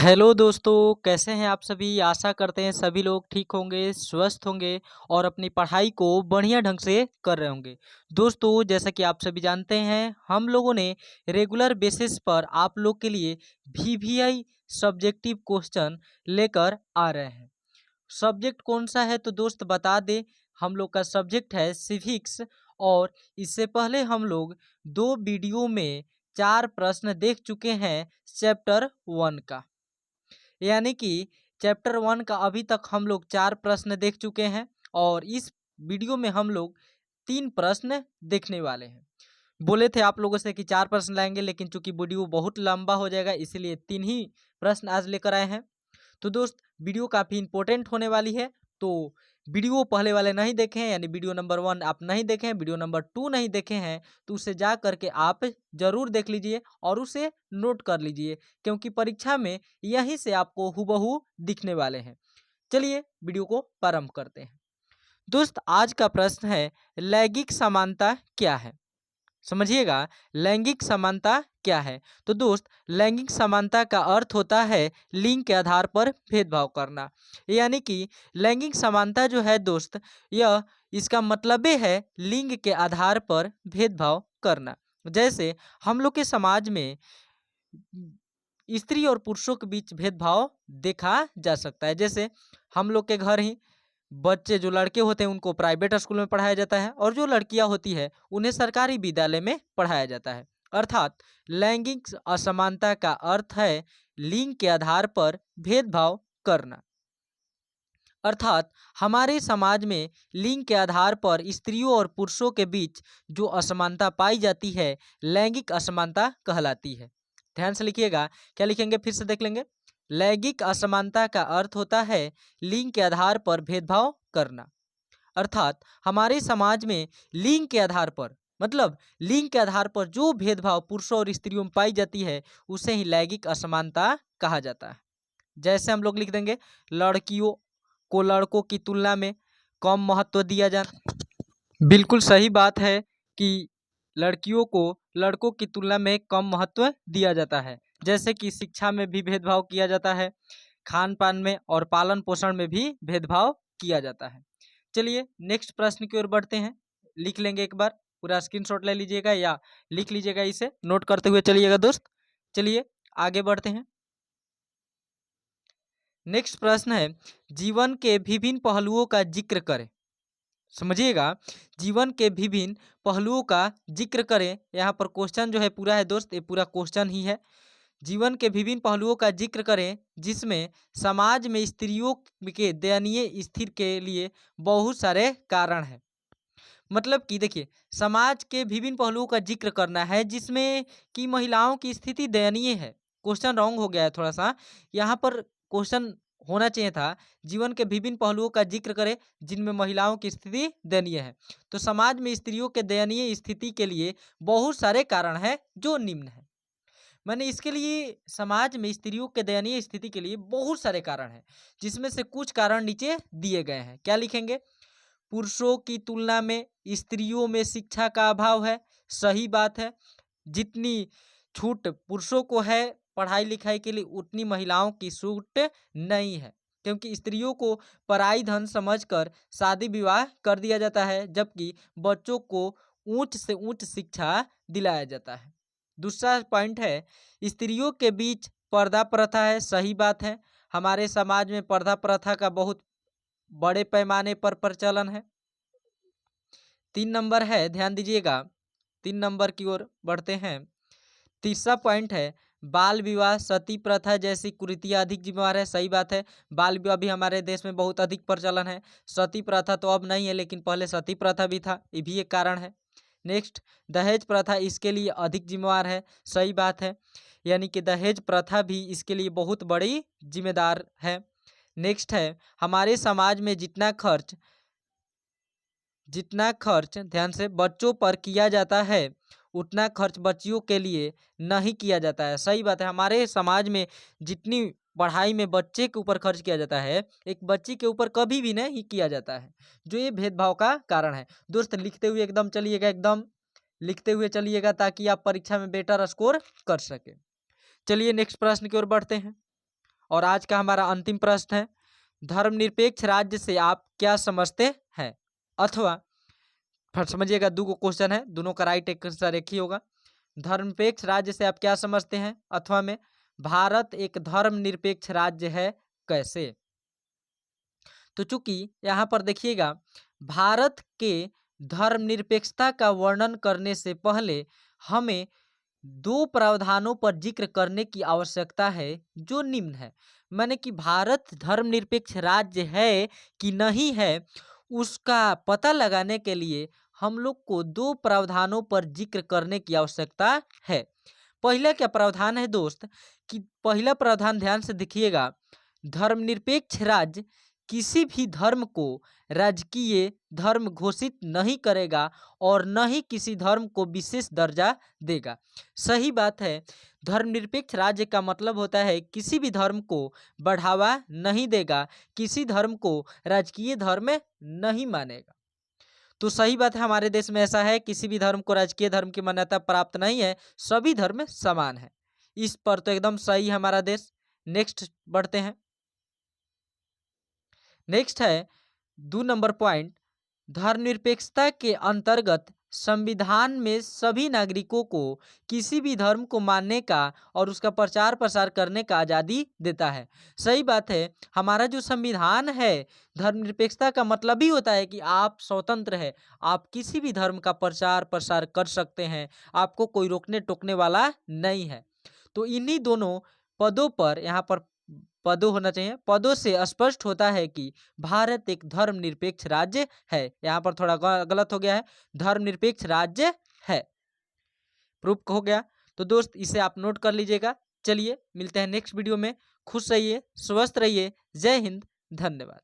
Hello दोस्तों, कैसे हैं आप सभी। आशा करते हैं सभी लोग ठीक होंगे, स्वस्थ होंगे और अपनी पढ़ाई को बढ़िया ढंग से कर रहे होंगे। दोस्तों, जैसा कि आप सभी जानते हैं, हम लोगों ने रेगुलर बेसिस पर आप लोग के लिए वीवीआई सब्जेक्टिव क्वेश्चन लेकर आ रहे हैं। सब्जेक्ट कौन सा है तो दोस्त बता दें। हम लोग का सब्जेक्ट है सिविक्स। और इससे पहले हम लोग 2 वीडियो में 4 प्रश्न देख चुके हैं चैप्टर 1 का। यानी कि चैप्टर 1 का अभी तक हम लोग 4 प्रश्न देख चुके हैं और इस वीडियो में हम लोग 3 प्रश्न देखने वाले हैं। बोले थे आप लोगों से कि 4 प्रश्न लाएंगे, लेकिन चूंकि वीडियो बहुत लंबा हो जाएगा इसीलिए 3 ही प्रश्न आज लेकर आए हैं। तो दोस्त, वीडियो काफ़ी इंपॉर्टेंट होने वाली है। तो वीडियो पहले वाले नहीं देखे हैं, यानी वीडियो नंबर 1 आप नहीं देखे हैं, वीडियो नंबर 2 नहीं देखे हैं, तो उसे जा करके आप ज़रूर देख लीजिए और उसे नोट कर लीजिए, क्योंकि परीक्षा में यहीं से आपको हूबहू दिखने वाले हैं। चलिए वीडियो को प्रारंभ करते हैं। दोस्त, आज का प्रश्न है, लैंगिक समानता क्या है। समझिएगा, लैंगिक समानता क्या है। तो दोस्त, लैंगिक समानता का अर्थ होता है लिंग के आधार पर भेदभाव करना। यानी कि लैंगिक समानता जो है दोस्त, यह इसका मतलब ये है लिंग के आधार पर भेदभाव करना। जैसे हम लोग के समाज में स्त्री और पुरुषों के बीच भेदभाव देखा जा सकता है। जैसे हम लोग के घर ही बच्चे जो लड़के होते हैं उनको प्राइवेट स्कूल में पढ़ाया जाता है और जो लड़कियां होती है उन्हें सरकारी विद्यालय में पढ़ाया जाता है। अर्थात लैंगिक असमानता का अर्थ है लिंग के आधार पर भेदभाव करना। अर्थात हमारे समाज में लिंग के आधार पर स्त्रियों और पुरुषों के बीच जो असमानता पाई जाती है लैंगिक असमानता कहलाती है। ध्यान से लिखिएगा, क्या लिखेंगे फिर से देख लेंगे। लैंगिक असमानता का अर्थ होता है लिंग के आधार पर भेदभाव करना। अर्थात हमारे समाज में लिंग के आधार पर, मतलब लिंग के आधार पर जो भेदभाव पुरुषों और स्त्रियों में पाई जाती है उसे ही लैंगिक असमानता कहा जाता है। जैसे हम लोग लिख देंगे, लड़कियों को लड़कों की तुलना में कम महत्व दिया जाता। बिल्कुल सही बात है कि लड़कियों को लड़कों की तुलना में कम महत्व दिया जाता है। जैसे कि शिक्षा में भी भेदभाव किया जाता है, खान पान में और पालन पोषण में भी भेदभाव किया जाता है। चलिए नेक्स्ट प्रश्न की ओर बढ़ते हैं। लिख लेंगे, एक बार पूरा स्क्रीनशॉट ले लीजिएगा या लिख लीजिएगा, इसे नोट करते हुए चलिएगा दोस्त। चलिए आगे बढ़ते हैं। नेक्स्ट प्रश्न है, जीवन के विभिन्न पहलुओं का जिक्र करें। समझिएगा, जीवन के विभिन्न पहलुओं का जिक्र करें। यहाँ पर क्वेश्चन जो है पूरा है दोस्त, ये पूरा क्वेश्चन ही है। जीवन के विभिन्न पहलुओं का जिक्र करें जिसमें समाज में स्त्रियों के दयनीय स्थिति के लिए बहुत सारे कारण हैं। मतलब कि देखिए, समाज के विभिन्न पहलुओं का जिक्र करना है जिसमें कि महिलाओं की स्थिति दयनीय है। क्वेश्चन रॉन्ग हो गया है थोड़ा सा। यहाँ पर क्वेश्चन होना चाहिए था, जीवन के विभिन्न पहलुओं का जिक्र करें जिनमें महिलाओं की स्थिति दयनीय है। तो समाज में स्त्रियों के दयनीय स्थिति के लिए बहुत सारे कारण हैं जो निम्न है। मैंने इसके लिए समाज में स्त्रियों के दयनीय स्थिति के लिए बहुत सारे कारण हैं, जिसमें से कुछ कारण नीचे दिए गए हैं। क्या लिखेंगे, पुरुषों की तुलना में स्त्रियों में शिक्षा का अभाव है। सही बात है, जितनी छूट पुरुषों को है पढ़ाई लिखाई के लिए उतनी महिलाओं की छूट नहीं है, क्योंकि स्त्रियों को पराई धन समझकर शादी विवाह कर दिया जाता है, जबकि बच्चों को ऊंच से ऊंच शिक्षा दिलाया जाता है। दूसरा पॉइंट है, स्त्रियों के बीच पर्दा प्रथा है। सही बात है, हमारे समाज में पर्दा प्रथा का बहुत बड़े पैमाने पर प्रचलन है। 3 नंबर है, ध्यान दीजिएगा, 3 नंबर की ओर बढ़ते हैं। तीसरा पॉइंट है, बाल विवाह सती प्रथा जैसी कुरीतियाँ अधिक जिम्मेवार है। सही बात है, बाल विवाह भी हमारे देश में बहुत अधिक प्रचलन है। सती प्रथा तो अब नहीं है, लेकिन पहले सती प्रथा भी था, ये भी एक कारण है। नेक्स्ट, दहेज प्रथा इसके लिए अधिक जिम्मेवार है। सही बात है, यानी कि दहेज प्रथा भी इसके लिए बहुत बड़ी जिम्मेदार है। नेक्स्ट है, हमारे समाज में जितना खर्च ध्यान से बच्चों पर किया जाता है उतना खर्च बच्चियों के लिए नहीं किया जाता है। सही बात है, हमारे समाज में जितनी पढ़ाई में बच्चे के ऊपर खर्च किया जाता है एक बच्ची के ऊपर कभी भी नहीं किया जाता है, जो ये भेदभाव का कारण है। दोस्त लिखते हुए एकदम चलिएगा, एकदम लिखते हुए चलिएगा ताकि आप परीक्षा में बेटर स्कोर कर सके। चलिए नेक्स्ट प्रश्न की ओर बढ़ते हैं। और आज का हमारा अंतिम प्रश्न है, धर्मनिरपेक्ष राज्य से आप क्या समझते हैं? अथवा फिर समझिएगा, दो क्वेश्चन है, दोनों का राइट आंसर एक ही होगा। धर्मनिरपेक्ष राज्य से आप क्या समझते हैं, अथवा में भारत एक धर्मनिरपेक्ष राज्य है कैसे? तो चूंकि यहाँ पर देखिएगा, भारत के धर्मनिरपेक्षता का वर्णन करने से पहले हमें दो प्रावधानों पर जिक्र करने की आवश्यकता है जो निम्न है। माने कि भारत धर्मनिरपेक्ष राज्य है कि नहीं है, उसका पता लगाने के लिए हम लोग को दो प्रावधानों पर जिक्र करने की आवश्यकता है। पहला क्या प्रावधान है दोस्त, कि पहला प्रावधान ध्यान से देखिएगा, धर्मनिरपेक्ष राज्य किसी भी धर्म को राजकीय धर्म घोषित नहीं करेगा और न ही किसी धर्म को विशेष दर्जा देगा। सही बात है, धर्मनिरपेक्ष राज्य का मतलब होता है किसी भी धर्म को बढ़ावा नहीं देगा, किसी धर्म को राजकीय धर्म नहीं मानेगा। तो सही बात है, हमारे देश में ऐसा है, किसी भी धर्म को राजकीय धर्म की मान्यता प्राप्त नहीं है, सभी धर्म समान है। इस पर तो एकदम सही है हमारा देश। नेक्स्ट बढ़ते हैं। नेक्स्ट है 2 नंबर पॉइंट, धर्मनिरपेक्षता के अंतर्गत संविधान में सभी नागरिकों को किसी भी धर्म को मानने का और उसका प्रचार प्रसार करने का आज़ादी देता है। सही बात है, हमारा जो संविधान है, धर्मनिरपेक्षता का मतलब ही होता है कि आप स्वतंत्र है, आप किसी भी धर्म का प्रचार प्रसार कर सकते हैं, आपको कोई रोकने टोकने वाला नहीं है। तो इन्हीं दोनों पदों पर, यहाँ पर पदों होना चाहिए, पदों से स्पष्ट होता है कि भारत एक धर्मनिरपेक्ष राज्य है। यहाँ पर थोड़ा गलत हो गया है, धर्मनिरपेक्ष राज्य है, प्रूफ हो गया। तो दोस्त इसे आप नोट कर लीजिएगा। चलिए मिलते हैं नेक्स्ट वीडियो में। खुश रहिए, स्वस्थ रहिए। जय हिंद, धन्यवाद।